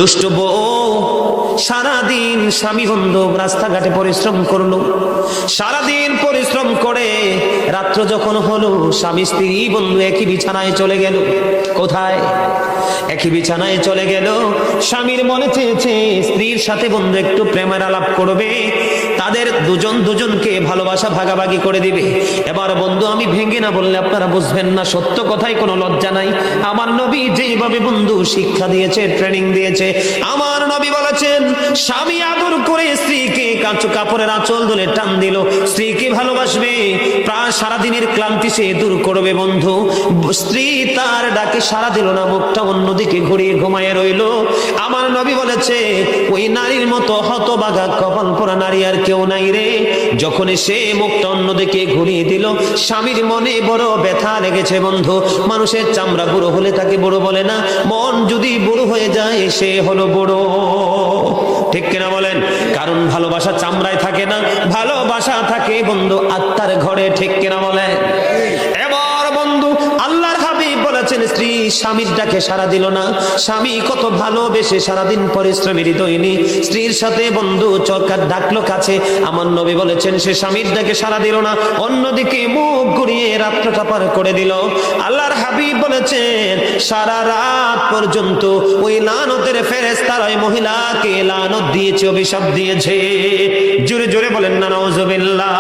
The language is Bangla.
দুষ্ট বউ সারাদিন স্বামী বন্ধু রাস্তাঘাটে পরিশ্রম করলো, সারাদিন পরিশ্রম করে রাত্র যখন হলো স্বামী স্ত্রী বন্ধু একই বিছানায় চলে গেল। কোথায়? একই বিছানায় চলে গেল। স্বামীর মনে চেয়েছে স্ত্রীর সাথে বন্ধু একটু প্রেমের আলাপ করবে, তাদের দুজন দুজনকে ভালোবাসা ভাগাভাগি করে দিবে। এবার বন্ধু আমি ভেঙে না বললে আপনারা বুঝবেন না, সত্য কথায় কোনো লজ্জা নাই। আমার নবী যেইভাবে বন্ধু শিক্ষা দিয়েছে, ট্রেনিং দিয়েছে, আমার নবী বলেছেন স্বামী আদর করে স্ত্রীকে কাপড়ের আঁচল ধরে টান দিল, স্ত্রীকে ভালোবাসবে, প্রায় সারাদিনের ক্লান্তি সে দূর করবে। বন্ধু স্ত্রী তার ডাকে সারা দিল না, মুখটা অন্যদিকে ঘুরিয়ে ঘুমায় রইল। আমার নবী বলেছে ওই নারীর মতো হতভাগা কপাল পোড়া নারী আর কেউ নাই রে। যখন সে মুখটা অন্যদিকে ঘুরিয়ে দিল, স্বামীর মনে বড় ব্যথা লেগেছে। বন্ধু মানুষের চামড়া বুড়ো হলে তাকে বুড়ো বলে না, মন যদি বুড়ো হয়ে যায় সে হলো বুড়ো। ঠিক কিনা বলেন? কারণ ভালোবাসা চামড়ায় থাকে না, ভালোবাসা থাকে বন্ধু আত্মার ঘরে। ঠিক কিনা বলেন? এবার বন্ধু আল্লাহর হাবিব বলেছেন স্ত্রী স্বামীর ডাকে সাড়া দিল না। স্বামী কত ভালোবেসে সারাদিন পরিশ্রমী হৃদয়নি স্ত্রীর সাথে বন্ধু চরকার ডাকলো কাছে, আমার নবী বলেছেন সে স্বামীর ডাকে সাড়া দিল না, অন্যদিকে মুখ ঘুরিয়ে রাত্রটা পার করে দিল। আল্লাহর হাবিব বলেছেন সারা রাত পর্যন্ত ওই লানতের ফেরেশতারা ওই মহিলাকে লানত দিয়েছে, অভিশাপ দিয়েছে। জোরে জোরে বলেন না নাউজুবিল্লাহ।